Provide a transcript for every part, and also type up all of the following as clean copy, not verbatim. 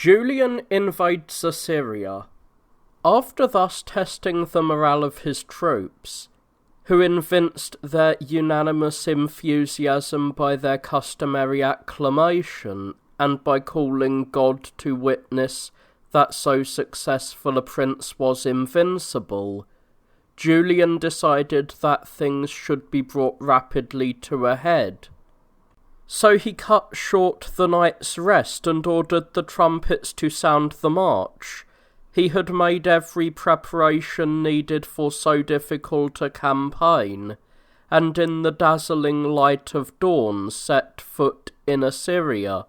Julian invades Assyria. After thus testing the morale of his troops, who evinced their unanimous enthusiasm by their customary acclamation, and by calling God to witness that so successful a prince was invincible, Julian decided that things should be brought rapidly to a head. So he cut short the night's rest and ordered the trumpets to sound the march. He had made every preparation needed for so difficult a campaign, and in the dazzling light of dawn set foot in Assyria,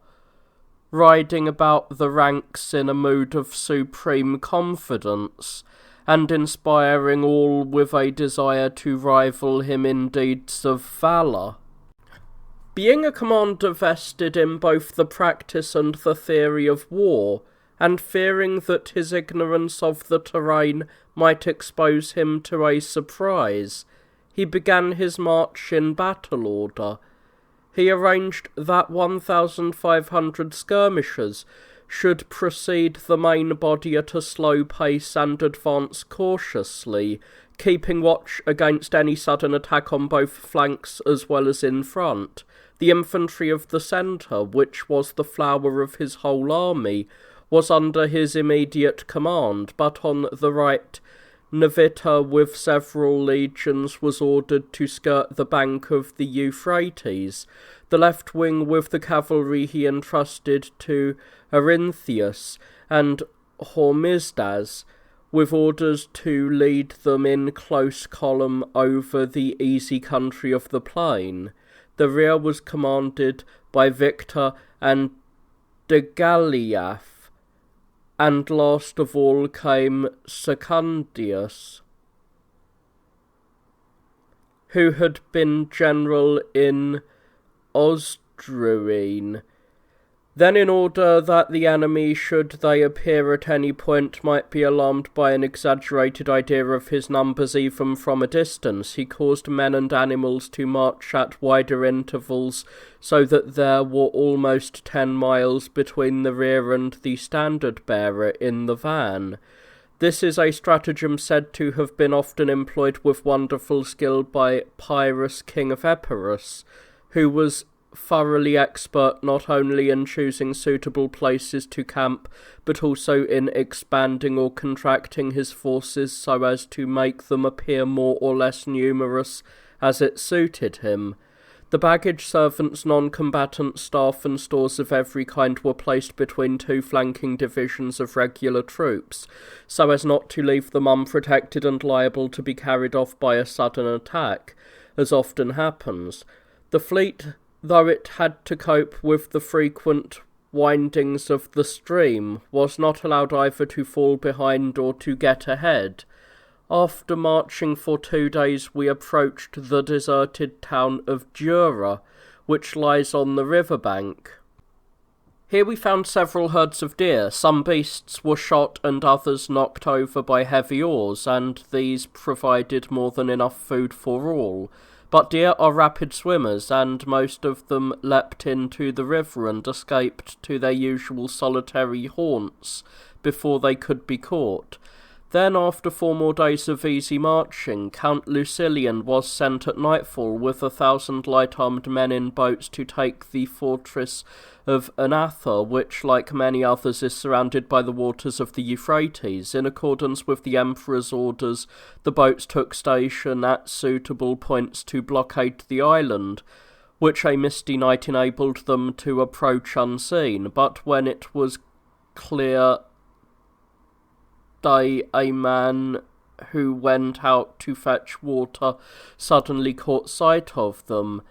riding about the ranks in a mood of supreme confidence, and inspiring all with a desire to rival him in deeds of valour. Being a commander vested in both the practice and the theory of war, and fearing that his ignorance of the terrain might expose him to a surprise, he began his march in battle order. He arranged that 1,500 skirmishers should precede the main body at a slow pace and advance cautiously, keeping watch against any sudden attack on both flanks as well as in front. The infantry of the centre, which was the flower of his whole army, was under his immediate command, but on the right, Navita with several legions was ordered to skirt the bank of the Euphrates. The left wing with the cavalry he entrusted to Arinthius and Hormisdas, with orders to lead them in close column over the easy country of the plain. The rear was commanded by Victor and Degaliath, and last of all came Secundius, who had been general in Osdruene. Then, in order that the enemy, should they appear at any point, might be alarmed by an exaggerated idea of his numbers even from a distance, he caused men and animals to march at wider intervals, so that there were almost 10 miles between the rear and the standard-bearer in the van. This is a stratagem said to have been often employed with wonderful skill by Pyrrhus, king of Epirus, who was thoroughly expert not only in choosing suitable places to camp, but also in expanding or contracting his forces so as to make them appear more or less numerous as it suited him. The baggage servants, non-combatant staff and stores of every kind were placed between 2 flanking divisions of regular troops, so as not to leave them unprotected and liable to be carried off by a sudden attack, as often happens. The fleet, though it had to cope with the frequent windings of the stream, was not allowed either to fall behind or to get ahead. After marching for 2 days we approached the deserted town of Jura, which lies on the river bank. Here we found several herds of deer. Some beasts were shot and others knocked over by heavy oars, and these provided more than enough food for all. But deer are rapid swimmers, and most of them leapt into the river and escaped to their usual solitary haunts before they could be caught. Then, after 4 more days of easy marching, Count Lucilian was sent at nightfall with 1,000 light-armed men in boats to take the fortress of Anatha, which, like many others, is surrounded by the waters of the Euphrates. In accordance with the Emperor's orders, the boats took station at suitable points to blockade the island, which a misty night enabled them to approach unseen. But when it was clear day, a man who went out to fetch water suddenly caught sight of them,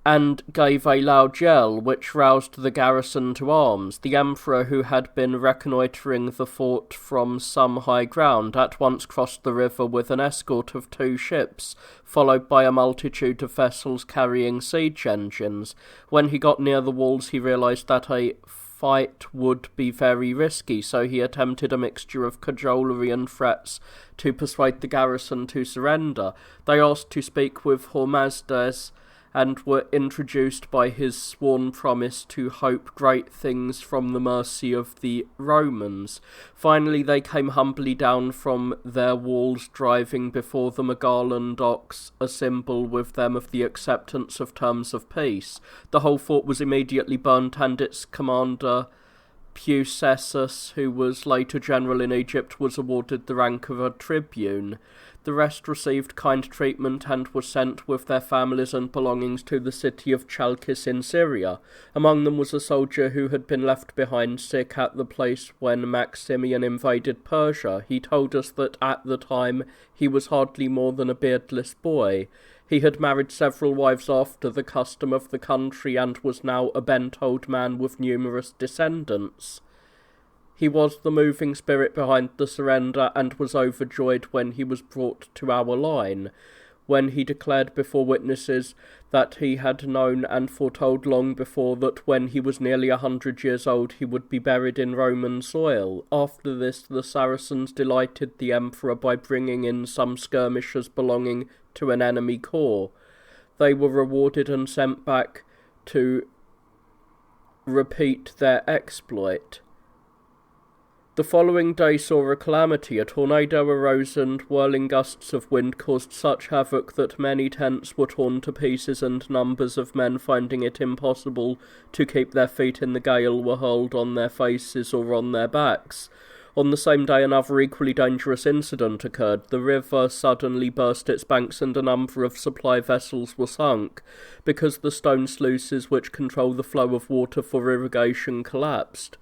and gave a loud yell, which roused the garrison to arms. The Emperor, who had been reconnoitring the fort from some high ground, at once crossed the river with an escort of 2 ships, followed by a multitude of vessels carrying siege engines. When he got near the walls, he realized that a fight would be very risky, so he attempted a mixture of cajolery and threats to persuade the garrison to surrender. They asked to speak with Hormisdas and were introduced by his sworn promise to hope great things from the mercy of the Romans. Finally they came humbly down from their walls, driving before them a garland ox, a symbol with them of the acceptance of terms of peace. The whole fort was immediately burnt, and its commander, Pucessus, who was later general in Egypt, was awarded the rank of a tribune. The rest received kind treatment and were sent with their families and belongings to the city of Chalcis in Syria. Among them was a soldier who had been left behind sick at the place when Maximian invaded Persia. He told us that at the time he was hardly more than a beardless boy. He had married several wives after the custom of the country and was now a bent old man with numerous descendants. He was the moving spirit behind the surrender and was overjoyed when he was brought to our line, when he declared before witnesses that he had known and foretold long before that when he was nearly 100 years old he would be buried in Roman soil. After this the Saracens delighted the emperor by bringing in some skirmishers belonging to an enemy corps. They were rewarded and sent back to repeat their exploit. The following day saw a calamity. A tornado arose, and whirling gusts of wind caused such havoc that many tents were torn to pieces, and numbers of men, finding it impossible to keep their feet in the gale, were hurled on their faces or on their backs. On the same day another equally dangerous incident occurred. The river suddenly burst its banks, and a number of supply vessels were sunk, because the stone sluices which control the flow of water for irrigation collapsed.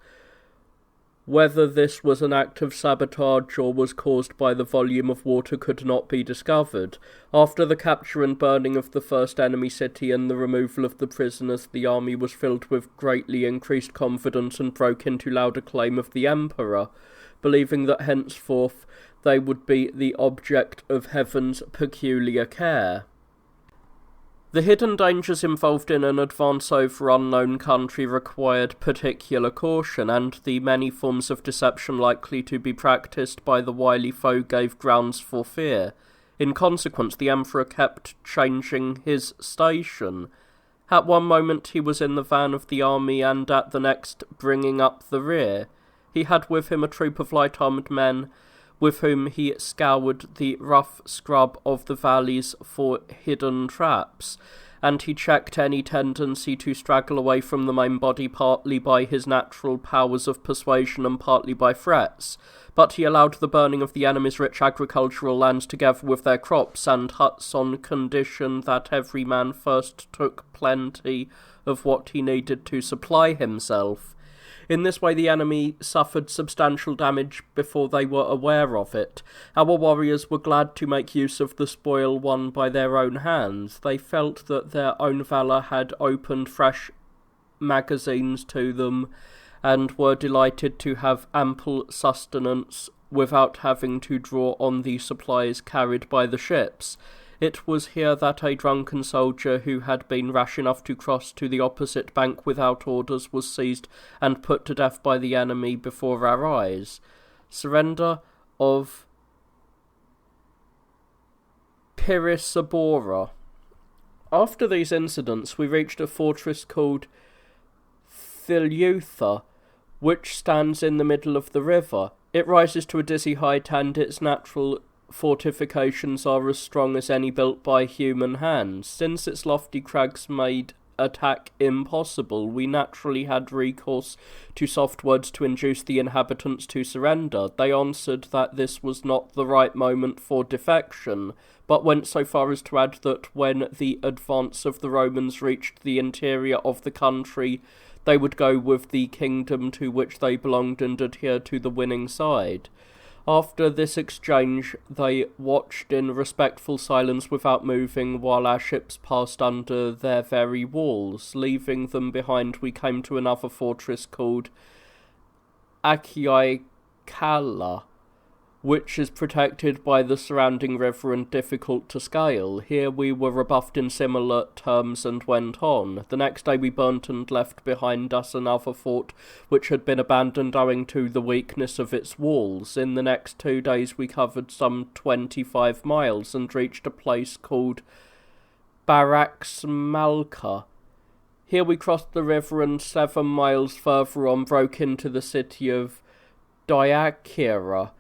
Whether this was an act of sabotage or was caused by the volume of water could not be discovered. After the capture and burning of the first enemy city and the removal of the prisoners, the army was filled with greatly increased confidence and broke into loud acclaim of the emperor, believing that henceforth they would be the object of heaven's peculiar care. The hidden dangers involved in an advance over unknown country required particular caution, and the many forms of deception likely to be practised by the wily foe gave grounds for fear. In consequence, the emperor kept changing his station. At one moment he was in the van of the army, and at the next bringing up the rear. He had with him a troop of light-armed men, with whom he scoured the rough scrub of the valleys for hidden traps, and he checked any tendency to straggle away from the main body partly by his natural powers of persuasion and partly by threats. But he allowed the burning of the enemy's rich agricultural lands together with their crops and huts on condition that every man first took plenty of what he needed to supply himself. In this way the enemy suffered substantial damage before they were aware of it. Our warriors were glad to make use of the spoil won by their own hands. They felt that their own valour had opened fresh magazines to them, and were delighted to have ample sustenance without having to draw on the supplies carried by the ships. It was here that a drunken soldier who had been rash enough to cross to the opposite bank without orders was seized and put to death by the enemy before our eyes. Surrender of Pirisabora. After these incidents, we reached a fortress called Theleutha, which stands in the middle of the river. It rises to a dizzy height, and its natural fortifications are as strong as any built by human hands. Since its lofty crags made attack impossible, we naturally had recourse to soft words to induce the inhabitants to surrender. They answered that this was not the right moment for defection, but went so far as to add that when the advance of the Romans reached the interior of the country, they would go with the kingdom to which they belonged and adhere to the winning side. After this exchange, they watched in respectful silence without moving while our ships passed under their very walls. Leaving them behind, we came to another fortress called Achiaicala, which is protected by the surrounding river and difficult to scale. Here we were rebuffed in similar terms and went on. The next day we burnt and left behind us another fort which had been abandoned owing to the weakness of its walls. In the next 2 days we covered some 25 miles and reached a place called Barracks Malka. Here we crossed the river and 7 miles further on broke into the city of Diakira,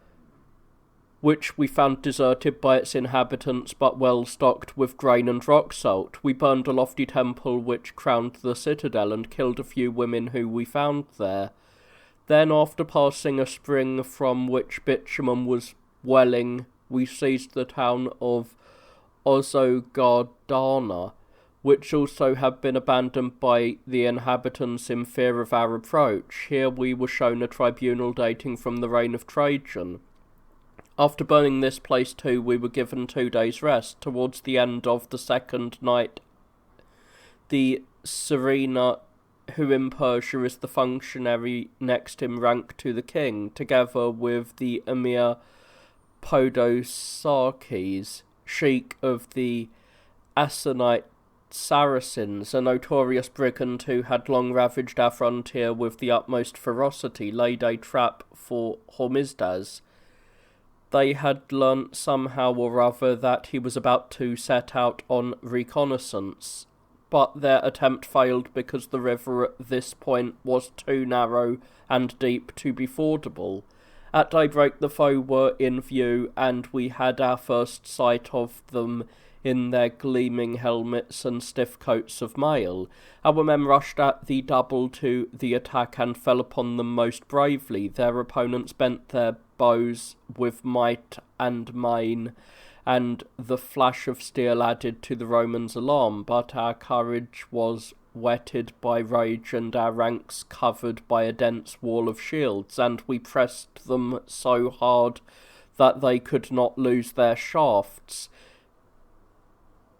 which we found deserted by its inhabitants but well stocked with grain and rock salt. We burned a lofty temple which crowned the citadel and killed a few women who we found there. Then, after passing a spring from which bitumen was welling, we seized the town of Ozogardana, which also had been abandoned by the inhabitants in fear of our approach. Here we were shown a tribunal dating from the reign of Trajan. After burning this place too, we were given 2 days' rest. Towards the end of the second night, the Serena, who in Persia is the functionary next in rank to the king, together with the Emir Podosarkes, sheik of the Assanite Saracens, a notorious brigand who had long ravaged our frontier with the utmost ferocity, laid a trap for Hormisdas. They had learnt somehow or other that he was about to set out on reconnaissance, but their attempt failed because the river at this point was too narrow and deep to be fordable. At daybreak the foe were in view, and we had our first sight of them in their gleaming helmets and stiff coats of mail. Our men rushed at the double to the attack and fell upon them most bravely. Their opponents bent their bows with might and main, and the flash of steel added to the Romans' alarm, but our courage was whetted by rage and our ranks covered by a dense wall of shields, and we pressed them so hard that they could not lose their shafts.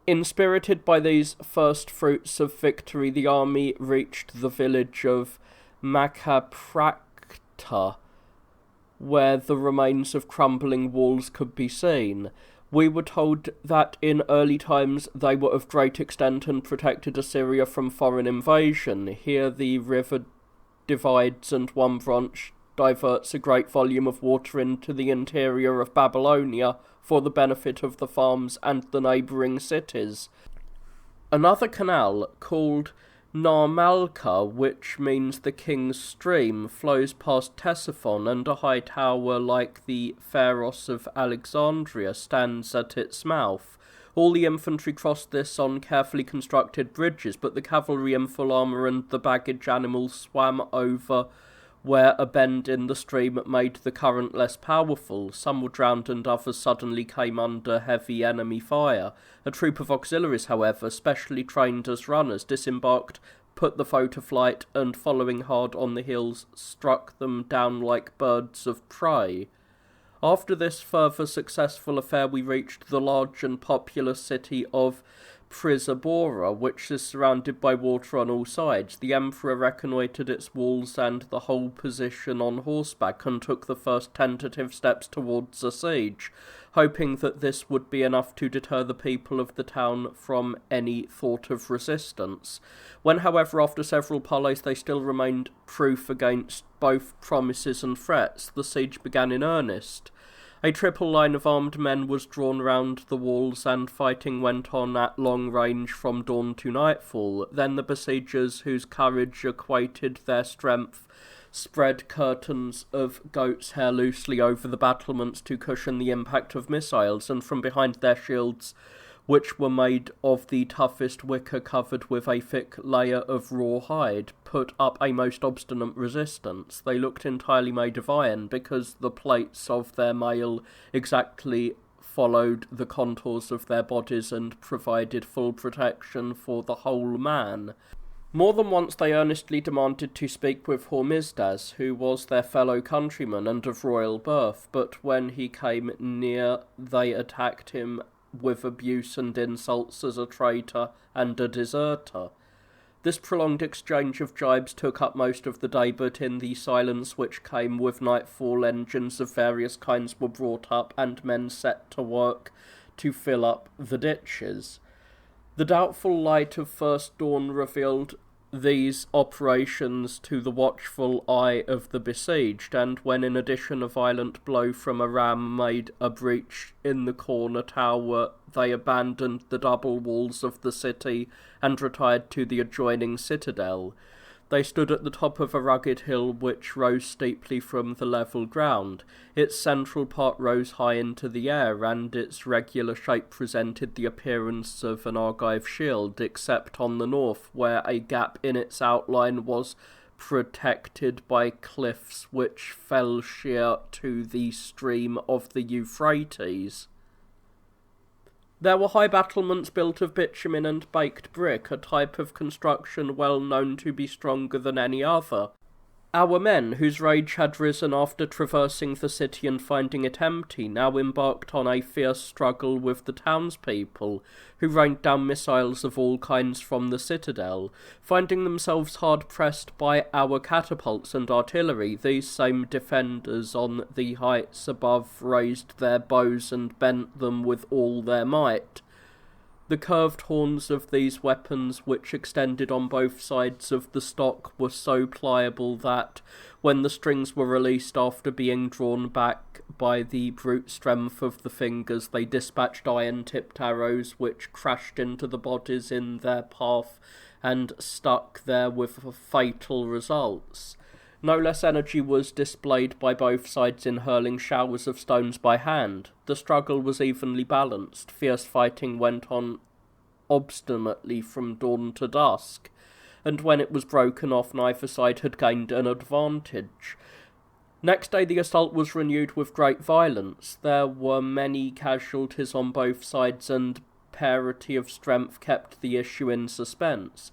Inspirited by these first fruits of victory, the army reached the village of Macaprakta, where the remains of crumbling walls could be seen. We were told that in early times they were of great extent and protected Assyria from foreign invasion. Here the river divides, and one branch diverts a great volume of water into the interior of Babylonia for the benefit of the farms and the neighbouring cities. Another canal, called Narmalka, which means the king's stream, flows past Ctesiphon, and a high tower like the Pharos of Alexandria stands at its mouth. All the infantry crossed this on carefully constructed bridges, but the cavalry in full armour and the baggage animals swam over where a bend in the stream made the current less powerful. Some were drowned and others suddenly came under heavy enemy fire. A troop of auxiliaries, however, specially trained as runners, disembarked, put the foe to flight, and following hard on the heels, struck them down like birds of prey. After this further successful affair we reached the large and populous city of Prisabora, which is surrounded by water on all sides. The emperor reconnoitred its walls and the whole position on horseback, and took the first tentative steps towards a siege, hoping that this would be enough to deter the people of the town from any thought of resistance. When, however, after several parleys they still remained proof against both promises and threats, the siege began in earnest. A triple line of armed men was drawn round the walls, and fighting went on at long range from dawn to nightfall. Then the besiegers, whose courage equated their strength, spread curtains of goat's hair loosely over the battlements to cushion the impact of missiles, and from behind their shields, which were made of the toughest wicker covered with a thick layer of raw hide, put up a most obstinate resistance. They looked entirely made of iron, because the plates of their mail exactly followed the contours of their bodies and provided full protection for the whole man. More than once they earnestly demanded to speak with Hormisdas, who was their fellow countryman and of royal birth, but when he came near they attacked him with abuse and insults as a traitor and a deserter. This prolonged exchange of jibes took up most of the day, but in the silence which came with nightfall engines of various kinds were brought up, and men set to work to fill up the ditches. The doubtful light of first dawn revealed these operations to the watchful eye of the besieged, and when in addition a violent blow from a ram made a breach in the corner tower, they abandoned the double walls of the city and retired to the adjoining citadel. They stood at the top of a rugged hill which rose steeply from the level ground. Its central part rose high into the air, and its regular shape presented the appearance of an Argive shield, except on the north, where a gap in its outline was protected by cliffs which fell sheer to the stream of the Euphrates. There were high battlements built of bitumen and baked brick, a type of construction well known to be stronger than any other. Our men, whose rage had risen after traversing the city and finding it empty, now embarked on a fierce struggle with the townspeople, who rained down missiles of all kinds from the citadel. Finding themselves hard-pressed by our catapults and artillery, these same defenders on the heights above raised their bows and bent them with all their might. The curved horns of these weapons, which extended on both sides of the stock, were so pliable that, when the strings were released after being drawn back by the brute strength of the fingers, they dispatched iron-tipped arrows which crashed into the bodies in their path and stuck there with fatal results. No less energy was displayed by both sides in hurling showers of stones by hand. The struggle was evenly balanced. Fierce fighting went on obstinately from dawn to dusk, and when it was broken off, neither side had gained an advantage. Next day the assault was renewed with great violence. There were many casualties on both sides, and parity of strength kept the issue in suspense.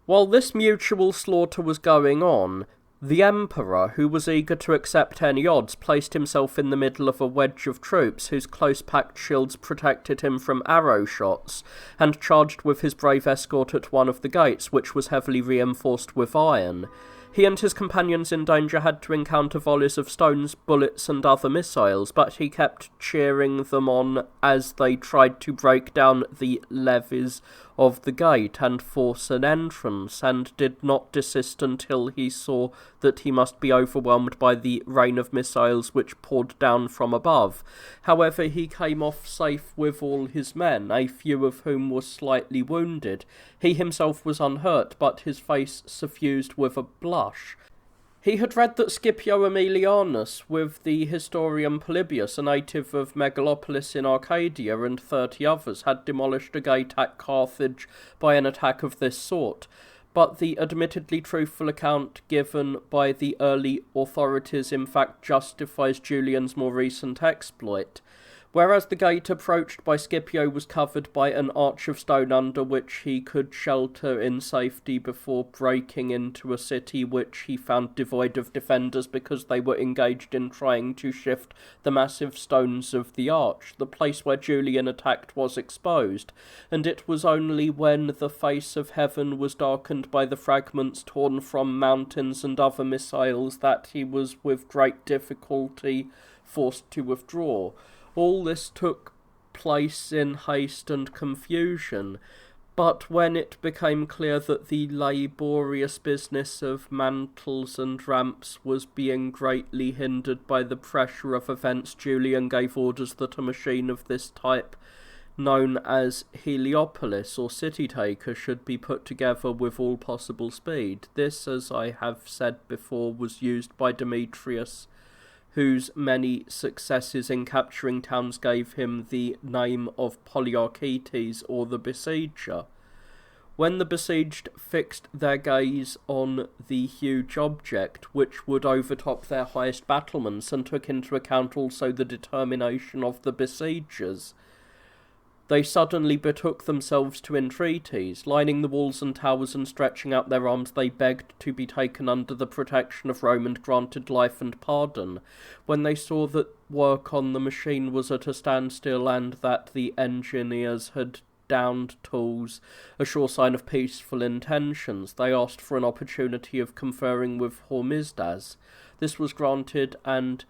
While this mutual slaughter was going on, the Emperor, who was eager to accept any odds, placed himself in the middle of a wedge of troops whose close-packed shields protected him from arrow shots, and charged with his brave escort at one of the gates, which was heavily reinforced with iron. He and his companions in danger had to encounter volleys of stones, bullets, and other missiles, but he kept cheering them on as they tried to break down the levies of the gate and force an entrance, and did not desist until he saw that he must be overwhelmed by the rain of missiles which poured down from above. However, he came off safe with all his men, a few of whom were slightly wounded. He himself was unhurt, but his face suffused with a blush. He had read that Scipio Ammianus, with the historian Polybius, a native of Megalopolis in Arcadia, and 30 others, had demolished a gate at Carthage by an attack of this sort, but the admittedly truthful account given by the early authorities in fact justifies Julian's more recent exploit. Whereas the gate approached by Scipio was covered by an arch of stone under which he could shelter in safety before breaking into a city which he found devoid of defenders because they were engaged in trying to shift the massive stones of the arch. The place where Julian attacked was exposed, and it was only when the face of heaven was darkened by the fragments torn from mountains and other missiles that he was with great difficulty forced to withdraw. All this took place in haste and confusion, but when it became clear that the laborious business of mantles and ramps was being greatly hindered by the pressure of events, Julian gave orders that a machine of this type, known as Heliopolis or City Taker, should be put together with all possible speed. This, as I have said before, was used by Demetrius, whose many successes in capturing towns gave him the name of Polyarchetes, or the Besieger. When the besieged fixed their gaze on the huge object, which would overtop their highest battlements, and took into account also the determination of the besiegers, they suddenly betook themselves to entreaties. Lining the walls and towers and stretching out their arms, they begged to be taken under the protection of Rome and granted life and pardon. When they saw that work on the machine was at a standstill and that the engineers had downed tools, a sure sign of peaceful intentions, they asked for an opportunity of conferring with Hormisdas. This was granted, and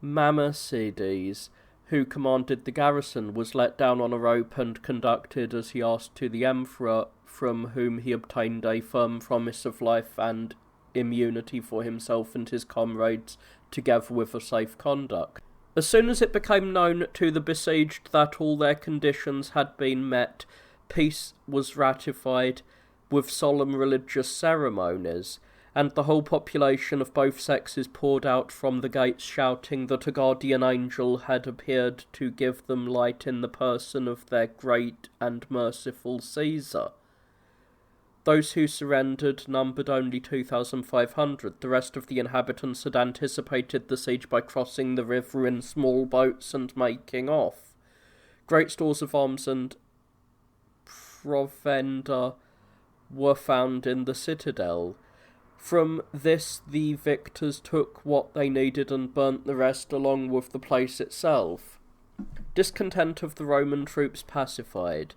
Mammercides, who commanded the garrison, was let down on a rope and conducted as he asked to the emperor, from whom he obtained a firm promise of life and immunity for himself and his comrades, together with a safe conduct. As soon as it became known to the besieged that all their conditions had been met, peace was ratified with solemn religious ceremonies, and the whole population of both sexes poured out from the gates shouting that a guardian angel had appeared to give them light in the person of their great and merciful Caesar. Those who surrendered numbered only 2,500. The rest of the inhabitants had anticipated the siege by crossing the river in small boats and making off. Great stores of arms and provender were found in the citadel. From this the victors took what they needed and burnt the rest along with the place itself. Discontent of the Roman troops pacified.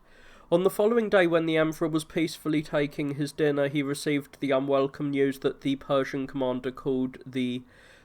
On the following day, when the emperor was peacefully taking his dinner, he received the unwelcome news that the Persian commander called the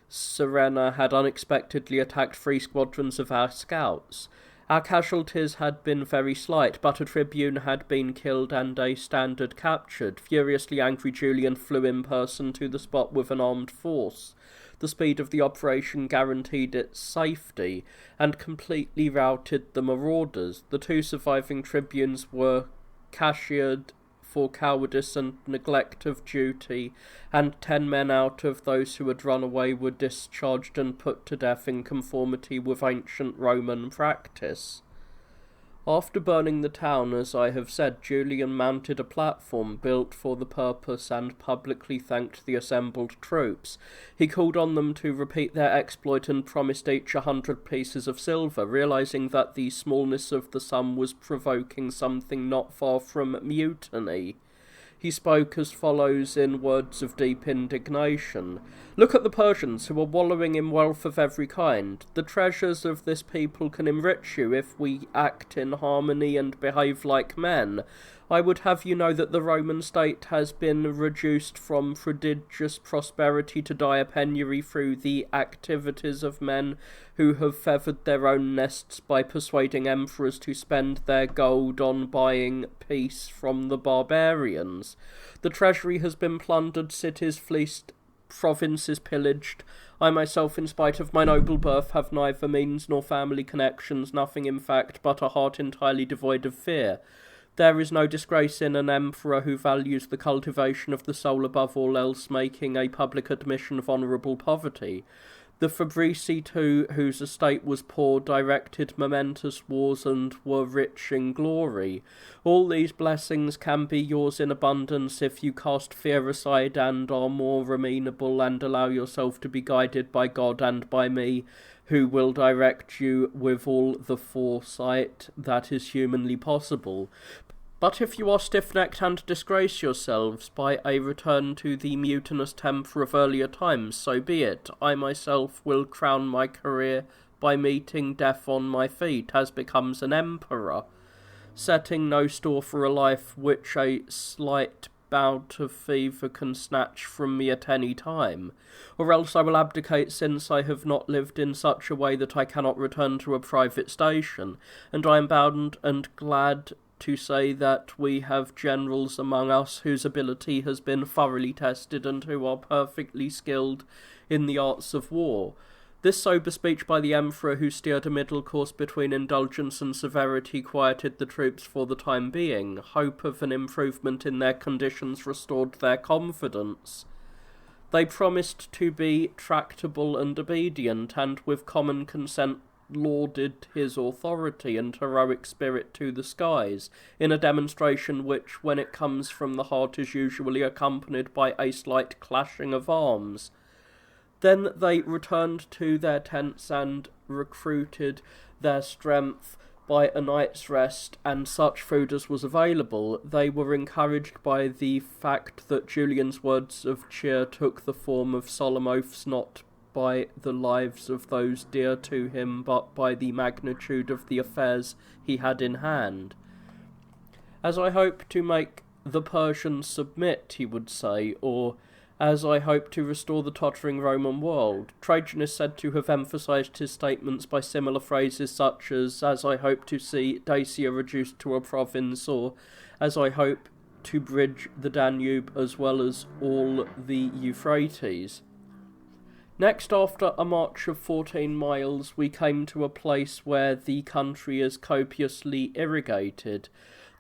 Serena had unexpectedly attacked 3 squadrons of our scouts. Our casualties had been very slight, but a tribune had been killed and a standard captured. Furiously angry, Julian flew in person to the spot with an armed force. The speed of the operation guaranteed its safety, and completely routed the marauders. The 2 surviving tribunes were cashiered for cowardice and neglect of duty, and 10 men out of those who had run away were discharged and put to death in conformity with ancient Roman practice. After burning the town, as I have said, Julian mounted a platform built for the purpose and publicly thanked the assembled troops. He called on them to repeat their exploit and promised each 100 pieces of silver, realizing that the smallness of the sum was provoking something not far from mutiny. He spoke as follows in words of deep indignation. "Look at the Persians, who are wallowing in wealth of every kind. The treasures of this people can enrich you if we act in harmony and behave like men. I would have you know that the Roman state has been reduced from prodigious prosperity to dire penury through the activities of men who have feathered their own nests by persuading emperors to spend their gold on buying peace from the barbarians. The treasury has been plundered, cities fleeced, provinces pillaged. I myself, in spite of my noble birth, have neither means nor family connections, nothing in fact but a heart entirely devoid of fear. There is no disgrace in an emperor who values the cultivation of the soul above all else, making a public admission of honourable poverty. The Fabrici, too, whose estate was poor, directed momentous wars and were rich in glory. All these blessings can be yours in abundance if you cast fear aside and are more amenable and allow yourself to be guided by God and by me, who will direct you with all the foresight that is humanly possible. But if you are stiff-necked and disgrace yourselves by a return to the mutinous temper of earlier times, so be it. I myself will crown my career by meeting death on my feet, as becomes an emperor, setting no store for a life which a slight bout of fever can snatch from me at any time. Or else I will abdicate, since I have not lived in such a way that I cannot return to a private station, and I am bound and glad to say that we have generals among us whose ability has been thoroughly tested and who are perfectly skilled in the arts of war." This sober speech by the emperor, who steered a middle course between indulgence and severity, quieted the troops for the time being. Hope of an improvement in their conditions restored their confidence. They promised to be tractable and obedient, and with common consent lauded his authority and heroic spirit to the skies, in a demonstration which, when it comes from the heart, is usually accompanied by a slight clashing of arms. Then they returned to their tents and recruited their strength by a night's rest and such food as was available. They were encouraged by the fact that Julian's words of cheer took the form of solemn oaths, not by the lives of those dear to him, but by the magnitude of the affairs he had in hand. "As I hope to make the Persians submit," he would say, or as I hope to restore the tottering Roman world. Trajan is said to have emphasized his statements by similar phrases such as I hope to see Dacia reduced to a province, or as I hope to bridge the Danube as well as all the Euphrates. Next, after a march of 14 miles, we came to a place where the country is copiously irrigated.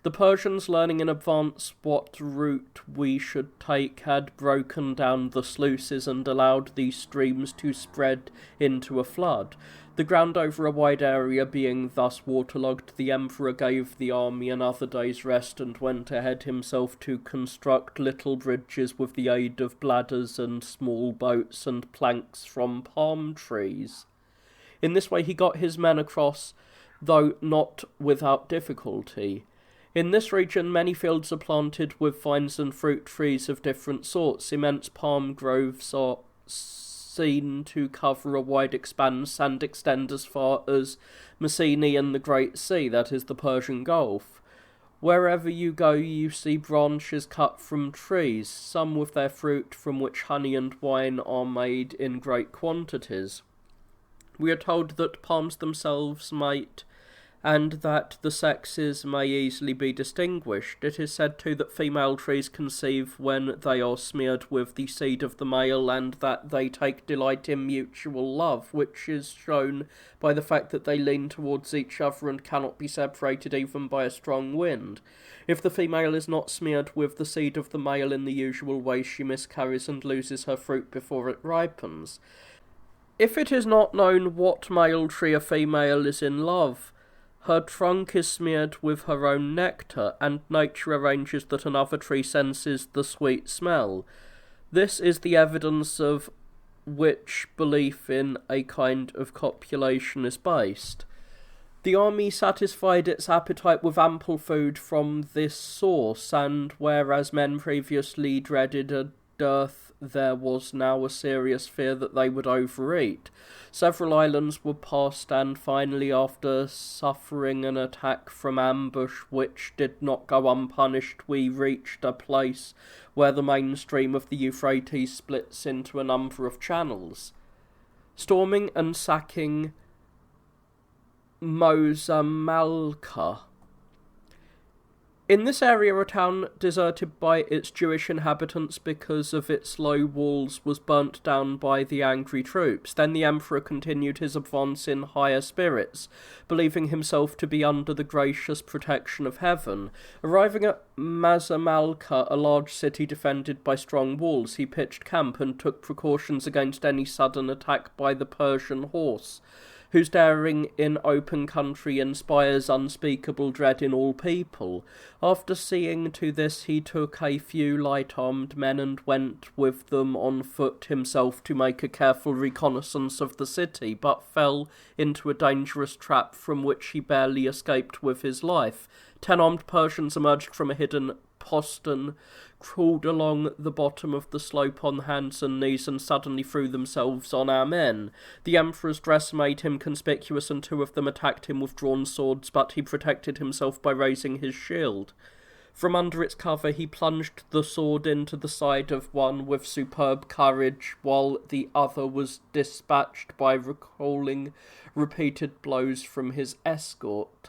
The Persians, learning in advance what route we should take, had broken down the sluices and allowed these streams to spread into a flood. The ground over a wide area being thus waterlogged, the emperor gave the army another day's rest and went ahead himself to construct little bridges with the aid of bladders and small boats and planks from palm trees. In this way he got his men across, though not without difficulty. In this region many fields are planted with vines and fruit trees of different sorts. Immense palm groves are seen to cover a wide expanse and extend as far as Messene and the Great Sea, that is the Persian Gulf. Wherever you go you see branches cut from trees, some with their fruit, from which honey and wine are made in great quantities. We are told that palms themselves mate, and that the sexes may easily be distinguished. It is said too that female trees conceive when they are smeared with the seed of the male, and that they take delight in mutual love, which is shown by the fact that they lean towards each other and cannot be separated even by a strong wind. If the female is not smeared with the seed of the male in the usual way, she miscarries and loses her fruit before it ripens. If it is not known what male tree a female is in love, her trunk is smeared with her own nectar, and nature arranges that another tree senses the sweet smell. This is the evidence of which belief in a kind of copulation is based. The army satisfied its appetite with ample food from this source, and whereas men previously dreaded a dearth, there was now a serious fear that they would overeat. Several islands were passed, and finally, after suffering an attack from ambush which did not go unpunished, we reached a place where the main stream of the Euphrates splits into a number of channels. Storming and sacking Mosamalka. In this area, a town deserted by its Jewish inhabitants because of its low walls was burnt down by the angry troops. Then the emperor continued his advance in higher spirits, believing himself to be under the gracious protection of heaven. Arriving at Mosamalka, a large city defended by strong walls, he pitched camp and took precautions against any sudden attack by the Persian horse, whose daring in open country inspires unspeakable dread in all people. After seeing to this, he took a few light-armed men and went with them on foot himself to make a careful reconnaissance of the city, but fell into a dangerous trap from which he barely escaped with his life. 10 armed Persians emerged from a hidden postern, crawled along the bottom of the slope on hands and knees, and suddenly threw themselves on our men. The emperor's dress made him conspicuous, and 2 of them attacked him with drawn swords, but he protected himself by raising his shield. From under its cover he plunged the sword into the side of one with superb courage, while the other was dispatched by recalling repeated blows from his escort.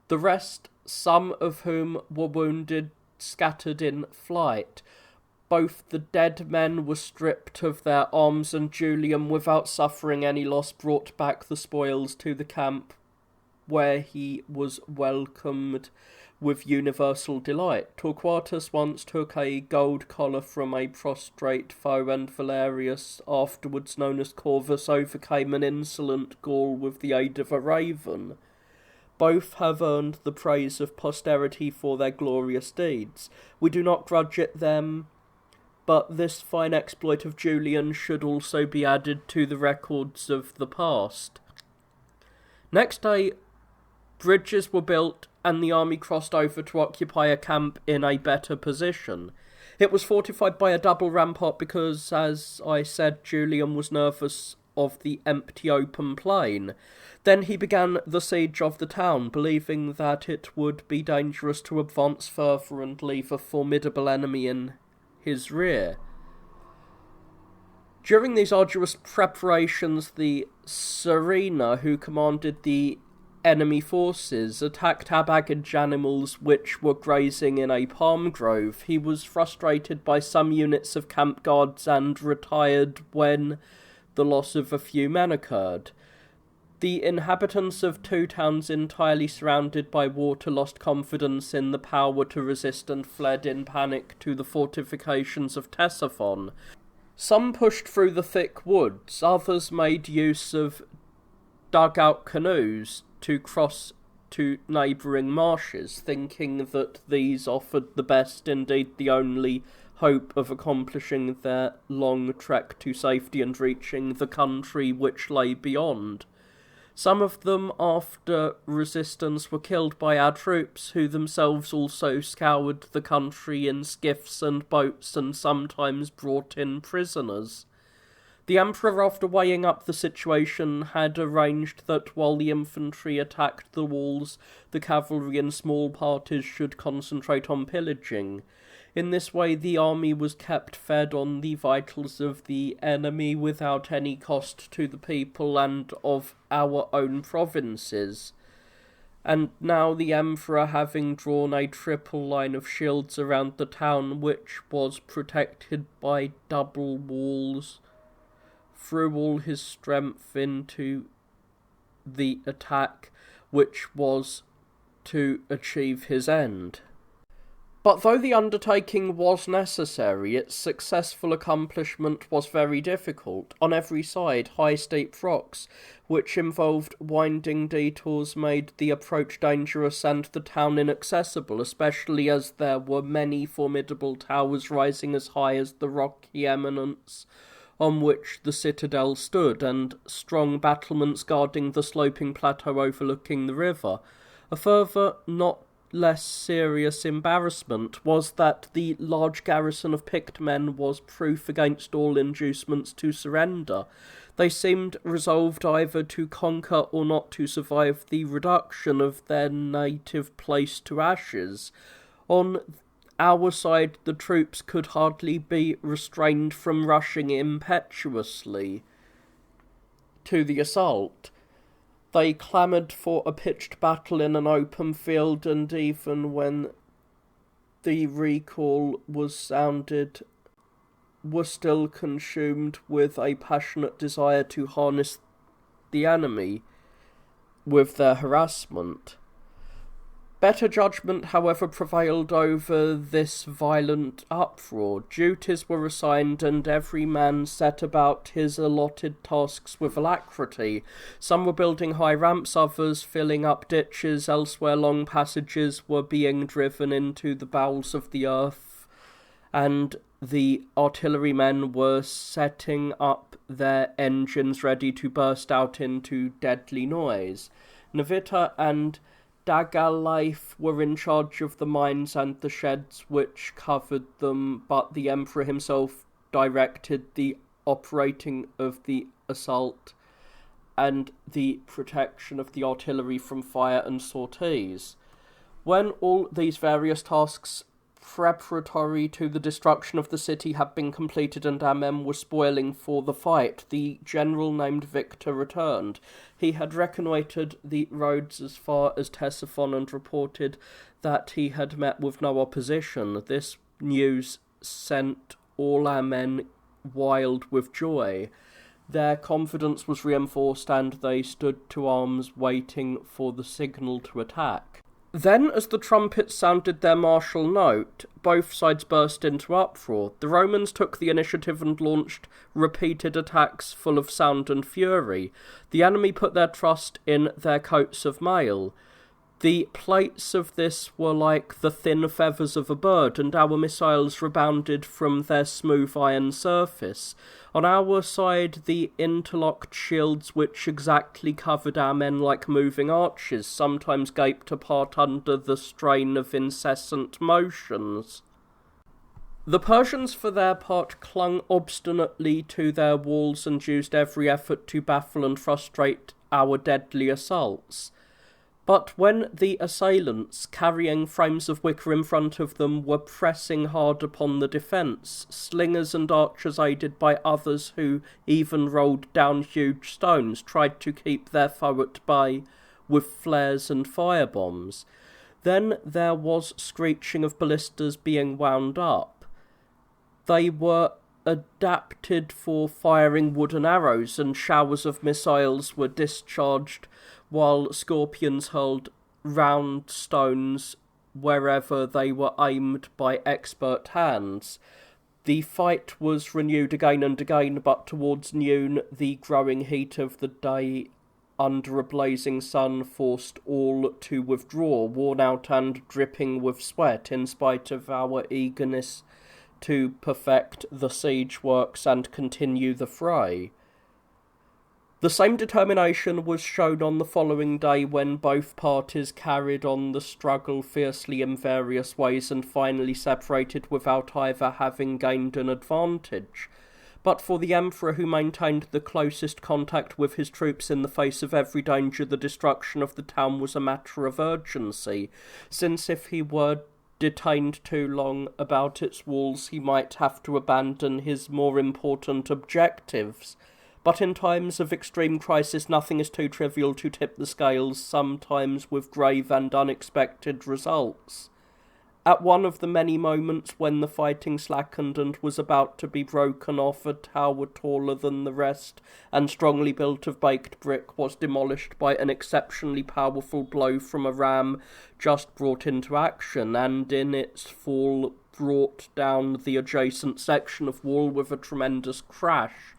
The rest, some of whom were wounded, scattered in flight. Both the dead men were stripped of their arms, and Julian, without suffering any loss, brought back the spoils to the camp, where he was welcomed with universal delight. Torquatus once took a gold collar from a prostrate foe, and Valerius, afterwards known as Corvus, overcame an insolent Gaul with the aid of a raven. Both have earned the praise of posterity for their glorious deeds. We do not grudge it them, but this fine exploit of Julian should also be added to the records of the past. Next day, bridges were built, and the army crossed over to occupy a camp in a better position. It was fortified by a double rampart because, as I said, Julian was nervous of the empty open plain. Then he began the siege of the town, believing that it would be dangerous to advance further and leave a formidable enemy in his rear. During these arduous preparations, the Serena, who commanded the enemy forces, attacked baggage animals which were grazing in a palm grove. He was frustrated by some units of camp guards and retired when the loss of a few men occurred. The inhabitants of two towns entirely surrounded by water lost confidence in the power to resist and fled in panic to the fortifications of Ctesiphon. Some pushed through the thick woods, others made use of dugout canoes to cross to neighbouring marshes, thinking that these offered the best, indeed the only, hope of accomplishing their long trek to safety and reaching the country which lay beyond. Some of them, after resistance, were killed by our troops, who themselves also scoured the country in skiffs and boats and sometimes brought in prisoners. The Emperor, after weighing up the situation, had arranged that while the infantry attacked the walls, the cavalry in small parties should concentrate on pillaging. In this way, the army was kept fed on the vitals of the enemy without any cost to the people and of our own provinces. And now the Emperor, having drawn a triple line of shields around the town, which was protected by double walls, threw all his strength into the attack, which was to achieve his end. But though the undertaking was necessary, its successful accomplishment was very difficult. On every side, high steep rocks, which involved winding detours, made the approach dangerous and the town inaccessible, especially as there were many formidable towers rising as high as the rocky eminence on which the citadel stood, and strong battlements guarding the sloping plateau overlooking the river. A further, not less serious embarrassment was that the large garrison of picked men was proof against all inducements to surrender. They seemed resolved either to conquer or not to survive the reduction of their native place to ashes. On our side, the troops could hardly be restrained from rushing impetuously to the assault. They clamoured for a pitched battle in an open field, and even when the recall was sounded, were still consumed with a passionate desire to harness the enemy with their harassment. Better judgment, however, prevailed over this violent uproar. Duties were assigned, and every man set about his allotted tasks with alacrity. Some were building high ramps, others filling up ditches, elsewhere long passages were being driven into the bowels of the earth, and the artillerymen were setting up their engines ready to burst out into deadly noise. Navita and Dagalife were in charge of the mines and the sheds which covered them, but the Emperor himself directed the operating of the assault and the protection of the artillery from fire and sorties. When all these various tasks preparatory to the destruction of the city had been completed and our men were spoiling for the fight, the general named Victor returned. He had reconnoitred the roads as far as Ctesiphon and reported that he had met with no opposition. This news sent all our men wild with joy. Their confidence was reinforced, and they stood to arms waiting for the signal to attack. Then, as the trumpets sounded their martial note, both sides burst into uproar. The Romans took the initiative and launched repeated attacks full of sound and fury. The enemy put their trust in their coats of mail. The plates of this were like the thin feathers of a bird, and our missiles rebounded from their smooth iron surface. On our side, the interlocked shields which exactly covered our men like moving arches sometimes gaped apart under the strain of incessant motions. The Persians, for their part, clung obstinately to their walls and used every effort to baffle and frustrate our deadly assaults. But when the assailants, carrying frames of wicker in front of them, were pressing hard upon the defence, slingers and archers, aided by others who even rolled down huge stones, tried to keep their foe at bay with flares and firebombs. Then there was screeching of ballistas being wound up. They were adapted for firing wooden arrows, and showers of missiles were discharged, while scorpions hurled round stones wherever they were aimed by expert hands. The fight was renewed again and again, but towards noon the growing heat of the day under a blazing sun forced all to withdraw, worn out and dripping with sweat, in spite of our eagerness to perfect the siege works and continue the fray. The same determination was shown on the following day, when both parties carried on the struggle fiercely in various ways and finally separated without either having gained an advantage. But for the Emperor, who maintained the closest contact with his troops in the face of every danger, the destruction of the town was a matter of urgency, since if he were detained too long about its walls he might have to abandon his more important objectives. But in times of extreme crisis nothing is too trivial to tip the scales, sometimes with grave and unexpected results. At one of the many moments when the fighting slackened and was about to be broken off, a tower taller than the rest and strongly built of baked brick was demolished by an exceptionally powerful blow from a ram just brought into action, and in its fall brought down the adjacent section of wall with a tremendous crash.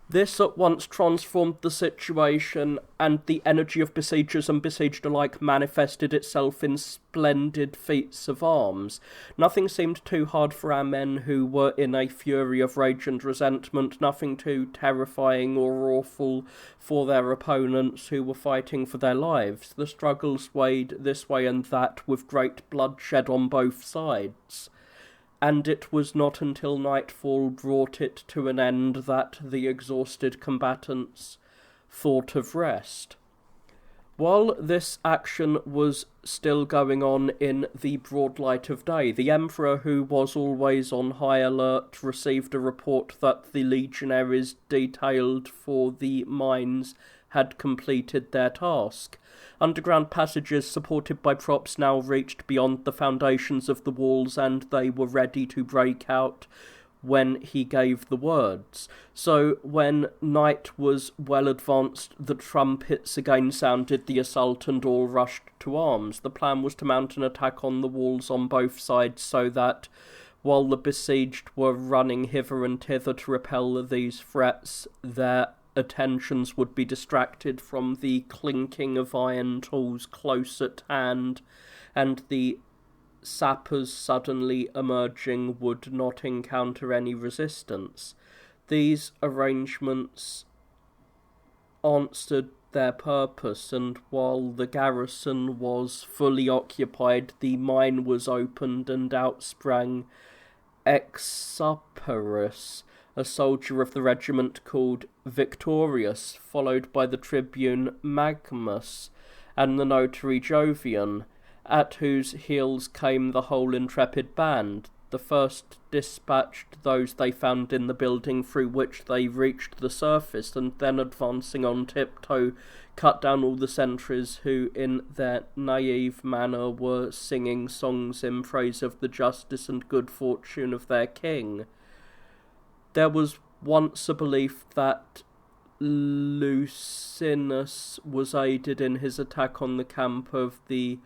This at once transformed the situation, and the energy of besiegers and besieged alike manifested itself in splendid feats of arms. Nothing seemed too hard for our men, who were in a fury of rage and resentment, nothing too terrifying or awful for their opponents, who were fighting for their lives. The struggle swayed this way and that, with great bloodshed on both sides, and it was not until nightfall brought it to an end that the exhausted combatants thought of rest. While this action was still going on in the broad light of day, the Emperor, who was always on high alert, received a report that the legionaries detailed for the mines had completed their task. Underground passages supported by props now reached beyond the foundations of the walls, and they were ready to break out when he gave the words. So when night was well advanced, the trumpets again sounded the assault and all rushed to arms. The plan was to mount an attack on the walls on both sides, so that while the besieged were running hither and thither to repel these threats, their attentions would be distracted from the clinking of iron tools close at hand, and the sappers suddenly emerging would not encounter any resistance. These arrangements answered their purpose, and while the garrison was fully occupied, the mine was opened, and out sprang Exuperus, a soldier of the regiment called Victorius, followed by the tribune Magnus and the notary Jovian, at whose heels came the whole intrepid band. The first dispatched those they found in the building through which they reached the surface, and then advancing on tiptoe cut down all the sentries who in their naive manner were singing songs in praise of the justice and good fortune of their king. There was once a belief that Lucinus was aided in his attack on the camp of the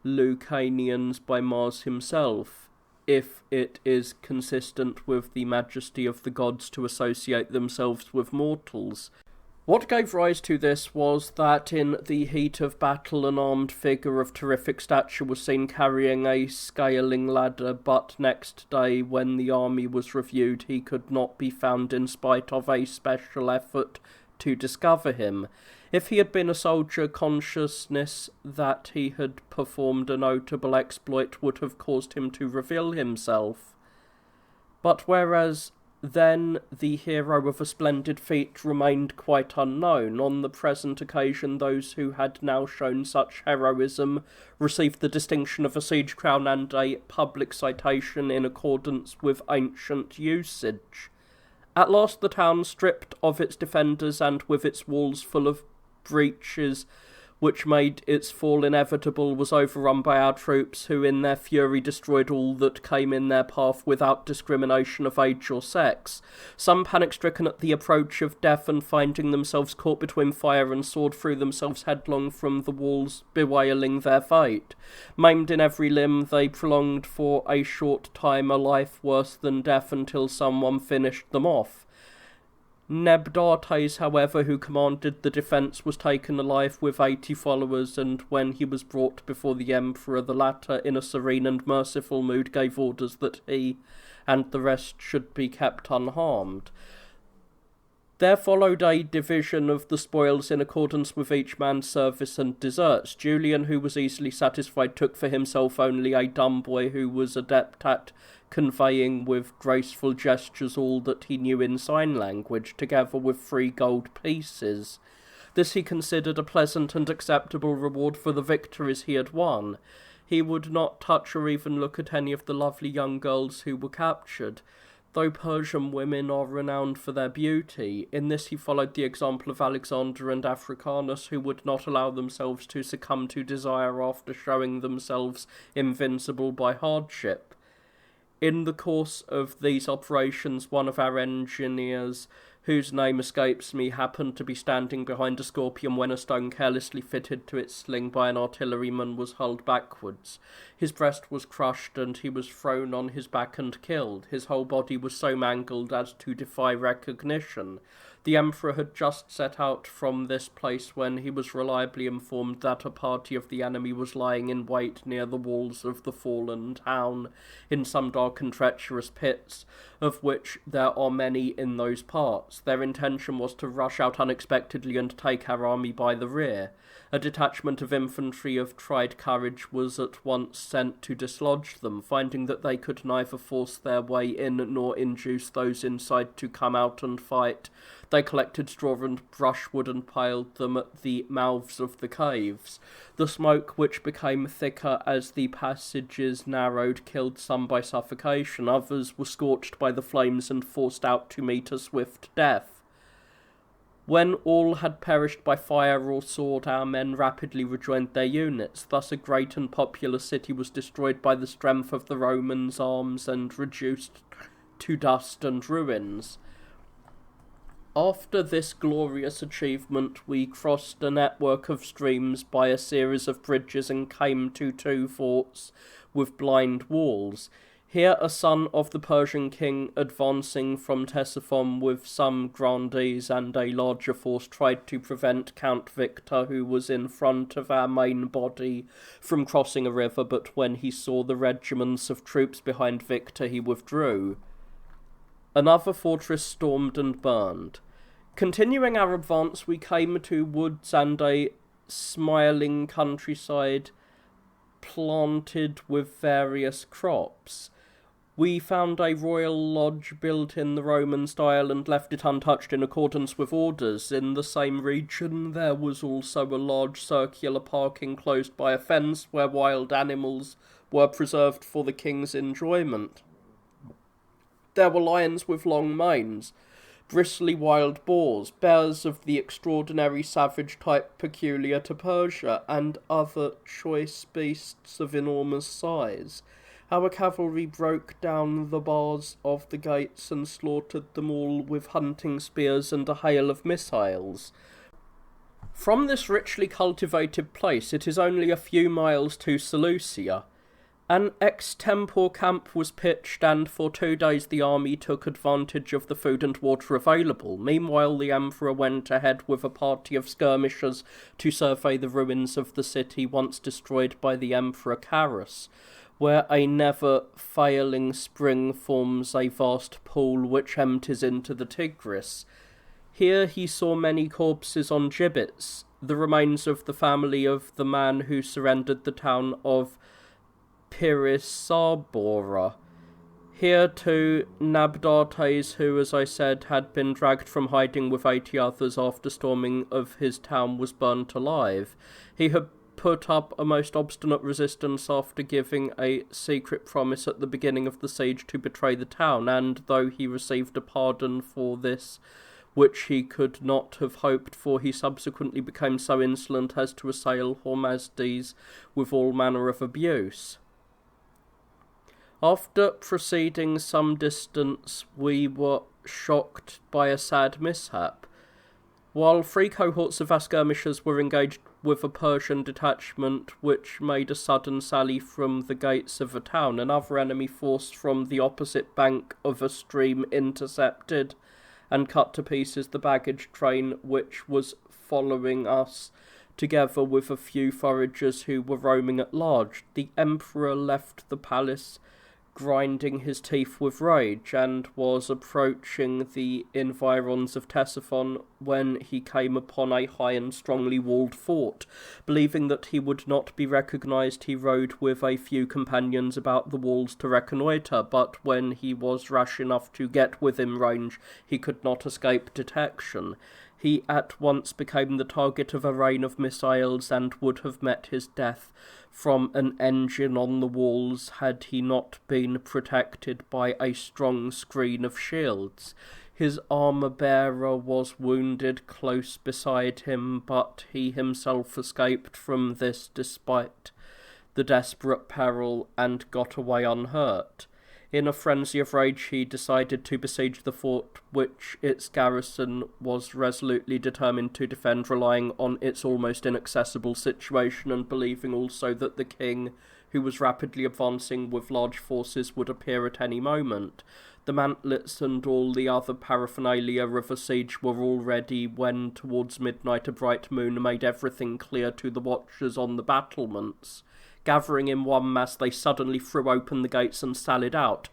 Lucanians by Mars himself, if it is consistent with the majesty of the gods to associate themselves with mortals. What gave rise to this was that in the heat of battle an armed figure of terrific stature was seen carrying a scaling ladder, but next day when the army was reviewed he could not be found in spite of a special effort to discover him. If he had been a soldier, consciousness that he had performed a notable exploit would have caused him to reveal himself. But whereas Then the hero of a splendid feat remained quite unknown. On the present occasion, those who had now shown such heroism received the distinction of a siege crown and a public citation in accordance with ancient usage. At last the town, stripped of its defenders and with its walls full of breaches which made its fall inevitable, was overrun by our troops, who in their fury destroyed all that came in their path without discrimination of age or sex. Some, panic-stricken at the approach of death and finding themselves caught between fire and sword, threw themselves headlong from the walls, bewailing their fate. Maimed in every limb, they prolonged for a short time a life worse than death until someone finished them off. Nebdates, however, who commanded the defence, was taken alive with 80 followers, and when he was brought before the emperor, the latter, in a serene and merciful mood, gave orders that he and the rest should be kept unharmed. There followed a division of the spoils in accordance with each man's service and deserts. Julian, who was easily satisfied, took for himself only a dumb boy who was adept at conveying with graceful gestures all that he knew in sign language, together with 3 gold pieces. This he considered a pleasant and acceptable reward for the victories he had won. He would not touch or even look at any of the lovely young girls who were captured, though Persian women are renowned for their beauty. In this he followed the example of Alexander and Africanus, who would not allow themselves to succumb to desire after showing themselves invincible by hardship. In the course of these operations, one of our engineers, whose name escapes me, happened to be standing behind a scorpion when a stone carelessly fitted to its sling by an artilleryman was hurled backwards. His breast was crushed, and he was thrown on his back and killed. His whole body was so mangled as to defy recognition. The emperor had just set out from this place when he was reliably informed that a party of the enemy was lying in wait near the walls of the fallen town, in some dark and treacherous pits, of which there are many in those parts. Their intention was to rush out unexpectedly and take our army by the rear. A detachment of infantry of tried courage was at once sent to dislodge them. Finding that they could neither force their way in nor induce those inside to come out and fight, they collected straw and brushwood and piled them at the mouths of the caves. The smoke, which became thicker as the passages narrowed, killed some by suffocation. Others were scorched by the flames and forced out to meet a swift death. When all had perished by fire or sword, our men rapidly rejoined their units. Thus a great and populous city was destroyed by the strength of the Romans' arms and reduced to dust and ruins. After this glorious achievement, we crossed a network of streams by a series of bridges and came to 2 forts with blind walls. Here a son of the Persian king, advancing from Ctesiphon with some grandees and a larger force, tried to prevent Count Victor, who was in front of our main body, from crossing a river, but when he saw the regiments of troops behind Victor, he withdrew. Another fortress stormed and burned. Continuing our advance, we came to woods and a smiling countryside planted with various crops. We found a royal lodge built in the Roman style and left it untouched in accordance with orders. In the same region there was also a large circular park enclosed by a fence where wild animals were preserved for the king's enjoyment. There were lions with long manes, bristly wild boars, bears of the extraordinary savage type peculiar to Persia, and other choice beasts of enormous size. Our cavalry broke down the bars of the gates and slaughtered them all with hunting spears and a hail of missiles. From this richly cultivated place it is only a few miles to Seleucia. An extempore camp was pitched, and for 2 days the army took advantage of the food and water available. Meanwhile, the emperor went ahead with a party of skirmishers to survey the ruins of the city once destroyed by the emperor Carus, where a never-failing spring forms a vast pool which empties into the Tigris. Here he saw many corpses on gibbets, the remains of the family of the man who surrendered the town of Pirisabora. Here too, Nabdates, who, as I said, had been dragged from hiding with 80 others after storming of his town, was burnt alive. He had put up a most obstinate resistance after giving a secret promise at the beginning of the siege to betray the town, and though he received a pardon for this, which he could not have hoped for, he subsequently became so insolent as to assail Hormazdes with all manner of abuse. After proceeding some distance, we were shocked by a sad mishap. While 3 cohorts of skirmishers were engaged with a Persian detachment which made a sudden sally from the gates of a town, another enemy force from the opposite bank of a stream intercepted and cut to pieces the baggage train which was following us, together with a few foragers who were roaming at large. The emperor left the palace grinding his teeth with rage, and was approaching the environs of Ctesiphon when he came upon a high and strongly walled fort. Believing that he would not be recognized, he rode with a few companions about the walls to reconnoitre, but when he was rash enough to get within range, he could not escape detection. He at once became the target of a rain of missiles, and would have met his death from an engine on the walls had he not been protected by a strong screen of shields. His armour-bearer was wounded close beside him, but he himself escaped from this despite the desperate peril, and got away unhurt. In a frenzy of rage, he decided to besiege the fort, which its garrison was resolutely determined to defend, relying on its almost inaccessible situation, and believing also that the king, who was rapidly advancing with large forces, would appear at any moment. The mantlets and all the other paraphernalia of a siege were all ready when, towards midnight, a bright moon made everything clear to the watchers on the battlements. Gathering in one mass, they suddenly threw open the gates and sallied out,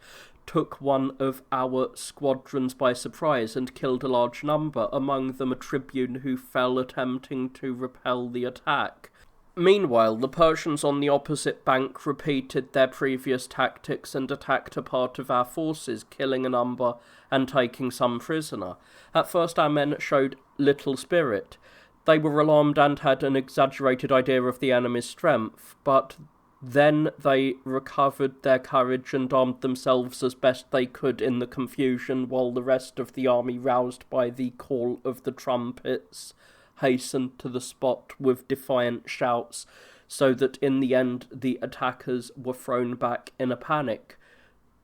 took one of our squadrons by surprise, and killed a large number, among them a tribune who fell attempting to repel the attack. Meanwhile, the Persians on the opposite bank repeated their previous tactics and attacked a part of our forces, killing a number and taking some prisoner. At first our men showed little spirit. They were alarmed and had an exaggerated idea of the enemy's strength, but then they recovered their courage and armed themselves as best they could in the confusion, while the rest of the army, roused by the call of the trumpets, hastened to the spot with defiant shouts, so that in the end the attackers were thrown back in a panic,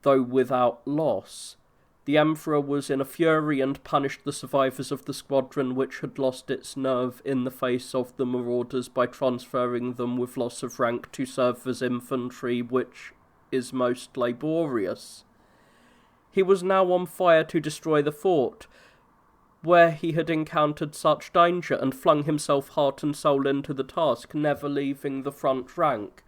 though without loss. The emperor was in a fury and punished the survivors of the squadron which had lost its nerve in the face of the marauders by transferring them with loss of rank to serve as infantry, which is most laborious. He was now on fire to destroy the fort, where he had encountered such danger, and flung himself heart and soul into the task, never leaving the front rank,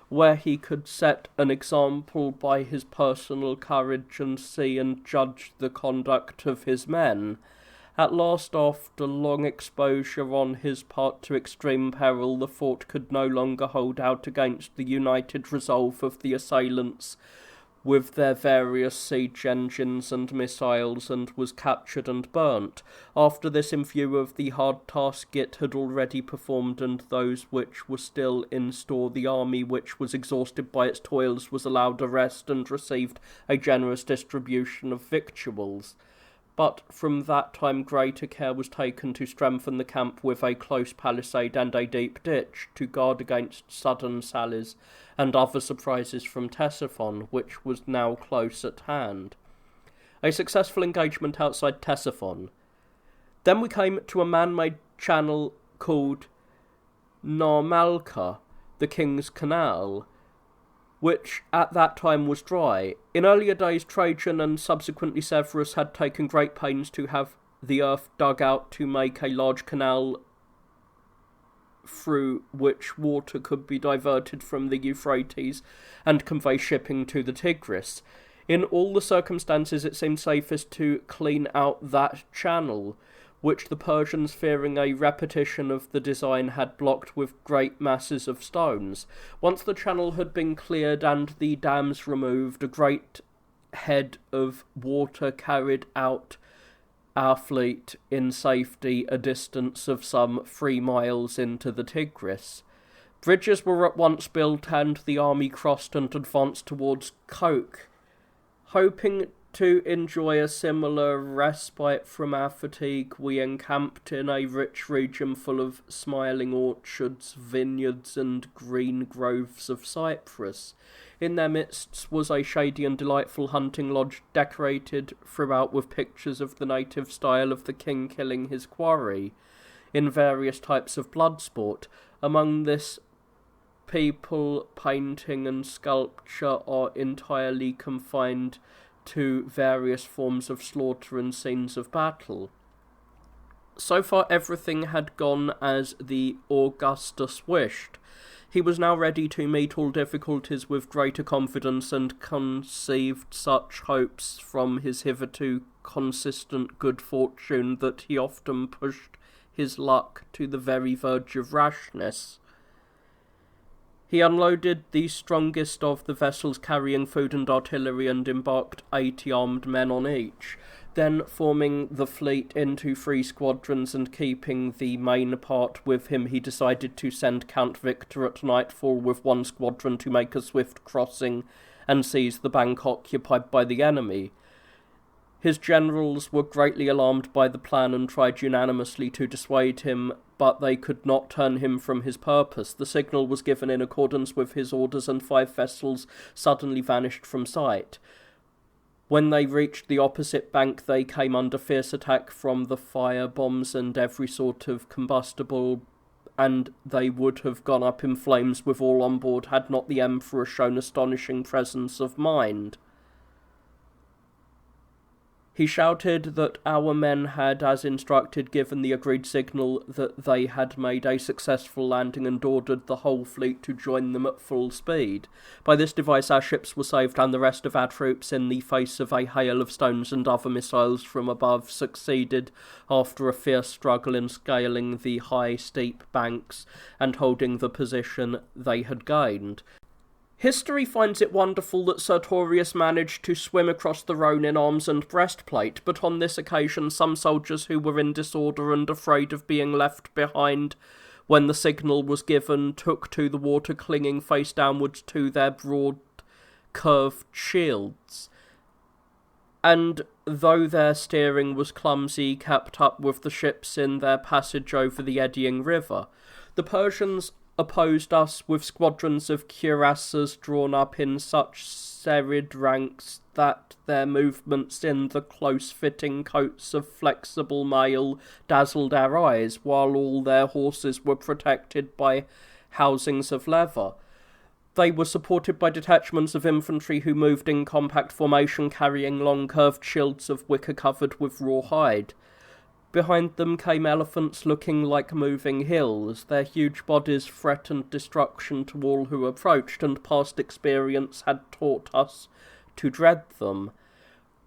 where he could set an example by his personal courage and see and judge the conduct of his men. At last, after long exposure on his part to extreme peril, the fort could no longer hold out against the united resolve of the assailants with their various siege engines and missiles, and was captured and burnt. After this, in view of the hard task it had already performed and those which were still in store, the army, which was exhausted by its toils, was allowed a rest and received a generous distribution of victuals. But from that time greater care was taken to strengthen the camp with a close palisade and a deep ditch, to guard against sudden sallies and other surprises from Ctesiphon, which was now close at hand. A successful engagement outside Ctesiphon. Then we came to a man-made channel called Narmalka, the King's Canal, which at that time was dry. In earlier days, Trajan and subsequently Severus had taken great pains to have the earth dug out to make a large canal through which water could be diverted from the Euphrates and convey shipping to the Tigris. In all the circumstances, it seemed safest to clean out that channel, which the Persians, fearing a repetition of the design, had blocked with great masses of stones. Once the channel had been cleared and the dams removed, a great head of water carried out our fleet in safety a distance of some 3 miles into the Tigris. Bridges were at once built and the army crossed and advanced towards Koch. Hoping to enjoy a similar respite from our fatigue, we encamped in a rich region full of smiling orchards, vineyards, and green groves of cypress. In their midst was a shady and delightful hunting lodge, decorated throughout with pictures of the native style of the king killing his quarry, in various types of blood sport. Among this, people, painting, and sculpture are entirely confined to various forms of slaughter and scenes of battle. So far everything had gone as the Augustus wished. He was now ready to meet all difficulties with greater confidence, and conceived such hopes from his hitherto consistent good fortune that he often pushed his luck to the very verge of rashness. He unloaded the strongest of the vessels carrying food and artillery and embarked 80 armed men on each. Then, forming the fleet into 3 squadrons and keeping the main part with him, he decided to send Count Victor at nightfall with 1 squadron to make a swift crossing and seize the bank occupied by the enemy. His generals were greatly alarmed by the plan and tried unanimously to dissuade him, but they could not turn him from his purpose. The signal was given in accordance with his orders, and 5 vessels suddenly vanished from sight. When they reached the opposite bank, they came under fierce attack from the fire bombs and every sort of combustible, and they would have gone up in flames with all on board had not the Emperor shown astonishing presence of mind. He shouted that our men had, as instructed, given the agreed signal that they had made a successful landing, and ordered the whole fleet to join them at full speed. By this device our ships were saved, and the rest of our troops, in the face of a hail of stones and other missiles from above, succeeded, after a fierce struggle, in scaling the high, steep banks and holding the position they had gained. History finds it wonderful that Sertorius managed to swim across the Rhone in arms and breastplate, but on this occasion some soldiers who were in disorder and afraid of being left behind when the signal was given took to the water, clinging face downwards to their broad curved shields, and though their steering was clumsy, kept up with the ships in their passage over the eddying river. The Persians opposed us with squadrons of cuirassiers drawn up in such serried ranks that their movements in the close-fitting coats of flexible mail dazzled our eyes, while all their horses were protected by housings of leather. They were supported by detachments of infantry who moved in compact formation, carrying long curved shields of wicker covered with raw hide. Behind them came elephants looking like moving hills. Their huge bodies threatened destruction to all who approached, and past experience had taught us to dread them.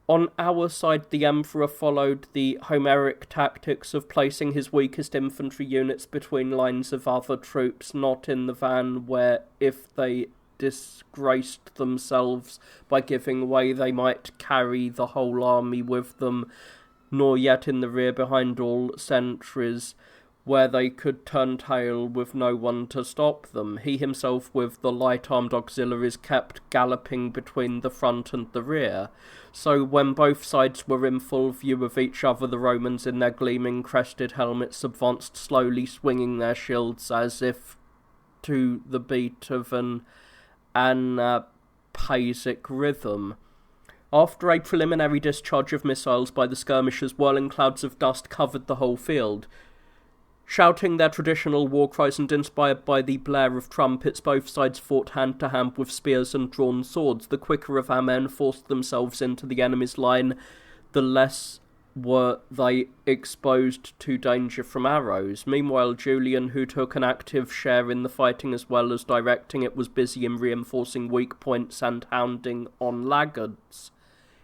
On our side, the Emperor followed the Homeric tactics of placing his weakest infantry units between lines of other troops, not in the van, where, if they disgraced themselves by giving way, they might carry the whole army with them, nor yet in the rear behind all sentries, where they could turn tail with no one to stop them. He himself, with the light-armed auxiliaries, kept galloping between the front and the rear. So when both sides were in full view of each other, the Romans in their gleaming crested helmets advanced slowly, swinging their shields as if to the beat of an anapaesic rhythm. After a preliminary discharge of missiles by the skirmishers, whirling clouds of dust covered the whole field. Shouting their traditional war cries and inspired by the blare of trumpets, both sides fought hand to hand with spears and drawn swords. The quicker of our men forced themselves into the enemy's line, the less were they exposed to danger from arrows. Meanwhile, Julian, who took an active share in the fighting as well as directing it, was busy in reinforcing weak points and hounding on laggards.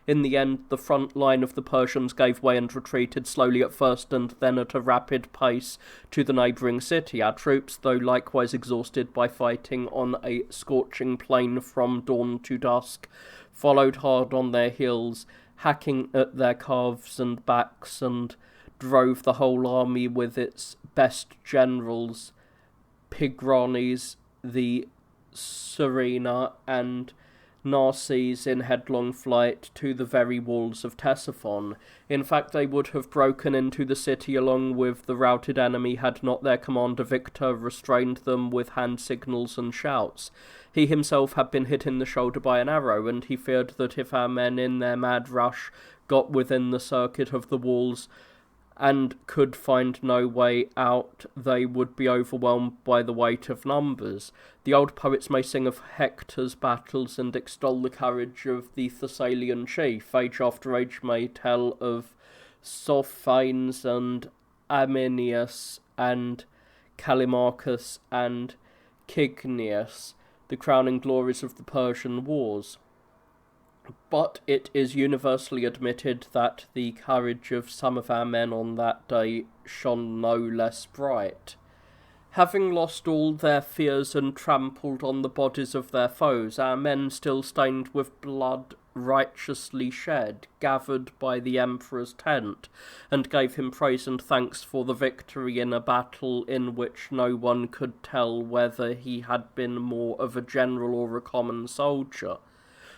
In the end, the front line of the Persians gave way and retreated slowly at first and then at a rapid pace to the neighbouring city. Our troops, though likewise exhausted by fighting on a scorching plain from dawn to dusk, followed hard on their heels, hacking at their calves and backs, and drove the whole army with its best generals, Tigranes, the Serena, and Narses, in headlong flight to the very walls of Ctesiphon. In fact, they would have broken into the city along with the routed enemy had not their commander Victor restrained them with hand signals and shouts. He himself had been hit in the shoulder by an arrow, and he feared that if our men in their mad rush got within the circuit of the walls and could find no way out, they would be overwhelmed by the weight of numbers. The old poets may sing of Hector's battles and extol the courage of the Thessalian chief. Age after age may tell of Sophanes and Ammianus and Callimachus and Cygnius, the crowning glories of the Persian wars. But it is universally admitted that the courage of some of our men on that day shone no less bright. Having lost all their fears and trampled on the bodies of their foes, our men, still stained with blood righteously shed, gathered by the emperor's tent, and gave him praise and thanks for the victory in a battle in which no one could tell whether he had been more of a general or a common soldier.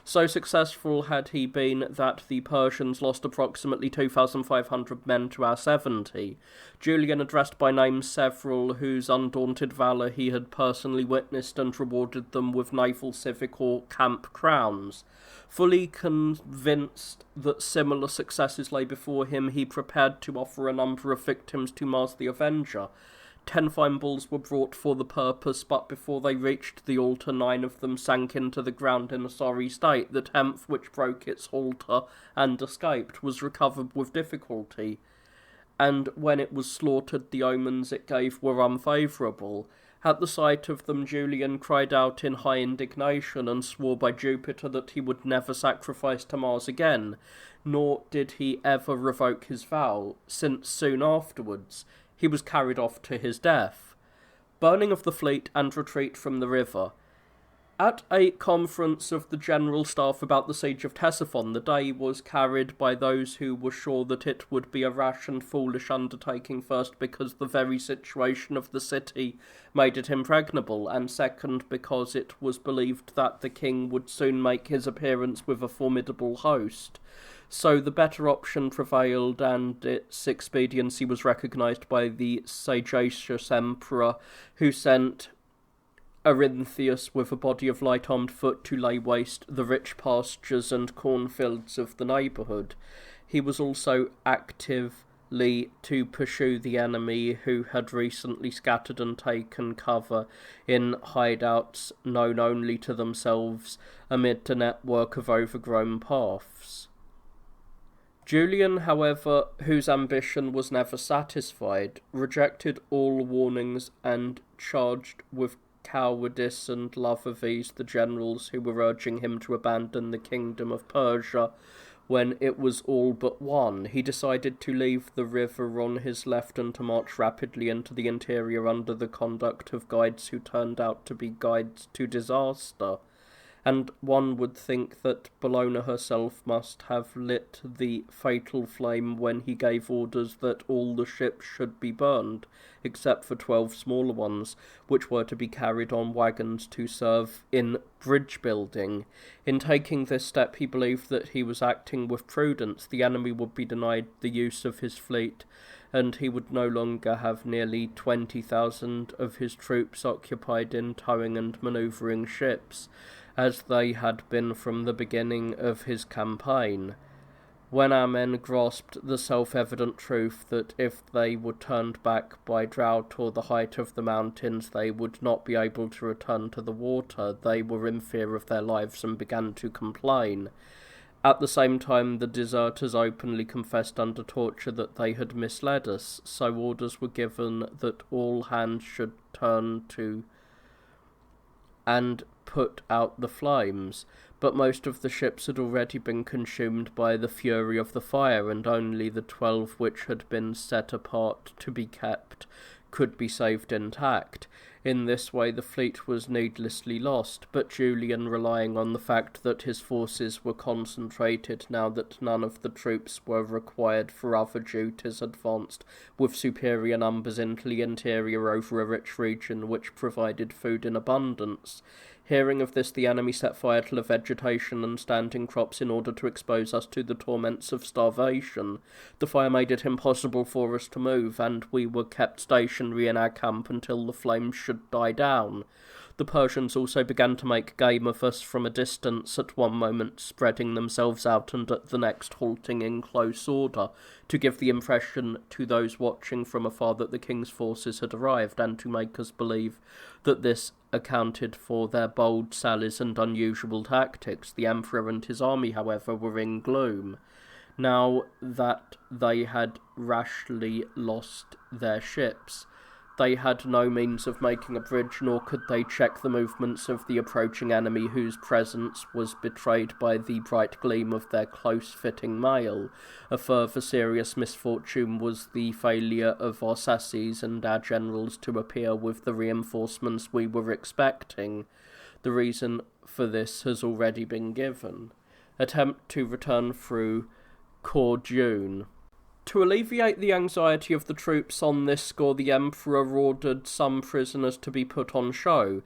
So successful had he been that the Persians lost approximately 2,500 men to our 70. Julian addressed by name several whose undaunted valour he had personally witnessed and rewarded them with naval, civic, or camp crowns. Fully convinced that similar successes lay before him, he prepared to offer a number of victims to Mars the Avenger. 10 fine bulls were brought for the purpose, but before they reached the altar, 9 of them sank into the ground in a sorry state. The 10th, which broke its halter and escaped, was recovered with difficulty, and when it was slaughtered, the omens it gave were unfavourable. At the sight of them, Julian cried out in high indignation, and swore by Jupiter that he would never sacrifice to Mars again, nor did he ever revoke his vow, since soon afterwards he was carried off to his death. Burning of the fleet and retreat from the river. At a conference of the general staff about the siege of Ctesiphon, the day was carried by those who were sure that it would be a rash and foolish undertaking, first because the very situation of the city made it impregnable, and second because it was believed that the king would soon make his appearance with a formidable host. So the better option prevailed, and its expediency was recognised by the sagacious emperor, who sent Arinthius with a body of light-armed foot to lay waste the rich pastures and cornfields of the neighbourhood. He was also actively to pursue the enemy, who had recently scattered and taken cover in hideouts known only to themselves amid a network of overgrown paths. Julian, however, whose ambition was never satisfied, rejected all warnings and charged with cowardice and love of ease the generals who were urging him to abandon the kingdom of Persia when it was all but won. He decided to leave the river on his left and to march rapidly into the interior under the conduct of guides who turned out to be guides to disaster. And one would think that Bellona herself must have lit the fatal flame when he gave orders that all the ships should be burned, except for 12 smaller ones, which were to be carried on wagons to serve in bridge building. In taking this step, he believed that he was acting with prudence. The enemy would be denied the use of his fleet, and he would no longer have nearly 20,000 of his troops occupied in towing and manoeuvring ships, as they had been from the beginning of his campaign. When our men grasped the self-evident truth that if they were turned back by drought or the height of the mountains they would not be able to return to the water, they were in fear of their lives and began to complain. At the same time, the deserters openly confessed under torture that they had misled us, so orders were given that all hands should turn to and put out the flames, but most of the ships had already been consumed by the fury of the fire, and only the 12 which had been set apart to be kept could be saved intact. In this way the fleet was needlessly lost, but Julian, relying on the fact that his forces were concentrated now that none of the troops were required for other duties, advanced with superior numbers into the interior over a rich region which provided food in abundance. Hearing of this, the enemy set fire to the vegetation and standing crops in order to expose us to the torments of starvation. The fire made it impossible for us to move, and we were kept stationary in our camp until the flames should die down. The Persians also began to make game of us from a distance, at one moment spreading themselves out and at the next halting in close order, to give the impression to those watching from afar that the king's forces had arrived, and to make us believe that this accounted for their bold sallies and unusual tactics. The emperor and his army, however, were in gloom. Now that they had rashly lost their ships, they had no means of making a bridge, nor could they check the movements of the approaching enemy, whose presence was betrayed by the bright gleam of their close-fitting mail. A further serious misfortune was the failure of our sasses and our generals to appear with the reinforcements we were expecting. The reason for this has already been given. Attempt to return through Ketone-Kun. To alleviate the anxiety of the troops on this score, the emperor ordered some prisoners to be put on show.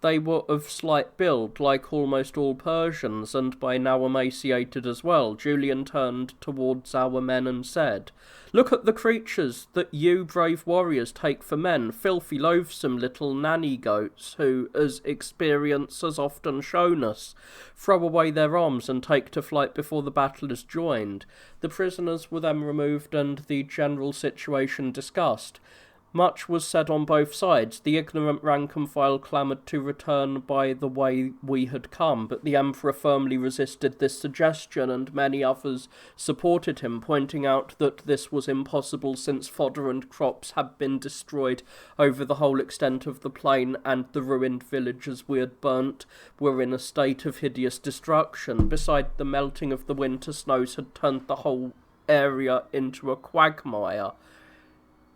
They were of slight build, like almost all Persians, and by now emaciated as well. Julian turned towards our men and said, "Look at the creatures that you brave warriors take for men, filthy, loathsome little nanny-goats, who, as experience has often shown us, throw away their arms and take to flight before the battle is joined." The prisoners were then removed and the general situation discussed. Much was said on both sides. The ignorant rank and file clamoured to return by the way we had come, but the emperor firmly resisted this suggestion, and many others supported him, pointing out that this was impossible, since fodder and crops had been destroyed over the whole extent of the plain, and the ruined villages we had burnt were in a state of hideous destruction. Beside, the melting of the winter snows had turned the whole area into a quagmire,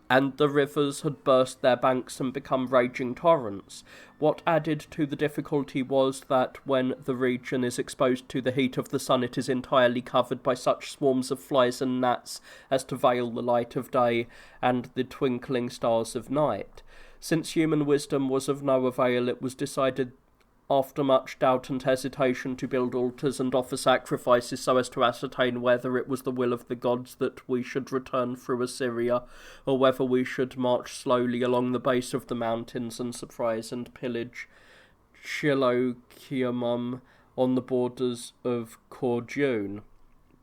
and the rivers had burst their banks and become raging torrents. What added to the difficulty was that when the region is exposed to the heat of the sun, it is entirely covered by such swarms of flies and gnats as to veil the light of day and the twinkling stars of night. Since human wisdom was of no avail, it was decided, after much doubt and hesitation, to build altars and offer sacrifices so as to ascertain whether it was the will of the gods that we should return through Assyria, or whether we should march slowly along the base of the mountains and surprise and pillage Chilokiamum on the borders of Ketone-Kun.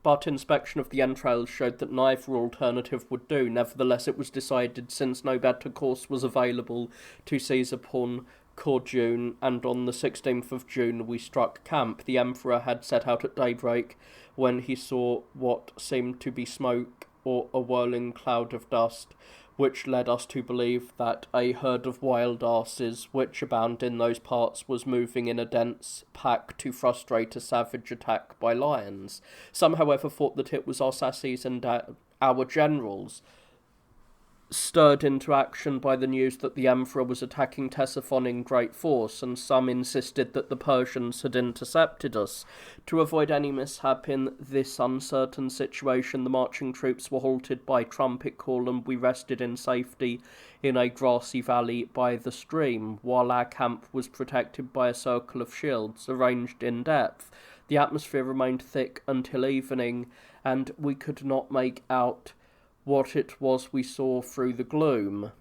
But inspection of the entrails showed that neither alternative would do. Nevertheless, it was decided, since no better course was available, to seize upon Ketone-Kun, and on the 16th of June we struck camp. The emperor had set out at daybreak, when he saw what seemed to be smoke or a whirling cloud of dust, which led us to believe that a herd of wild asses, which abound in those parts, was moving in a dense pack to frustrate a savage attack by lions. Some, however, thought that it was our sasses and our generals, stirred into action by the news that the emperor was attacking Ctesiphon in great force, and some insisted that the Persians had intercepted us. To avoid any mishap in this uncertain situation, the marching troops were halted by trumpet call, and we rested in safety in a grassy valley by the stream, while our camp was protected by a circle of shields arranged in depth. The atmosphere remained thick until evening, and we could not make out what it was we saw through the gloom.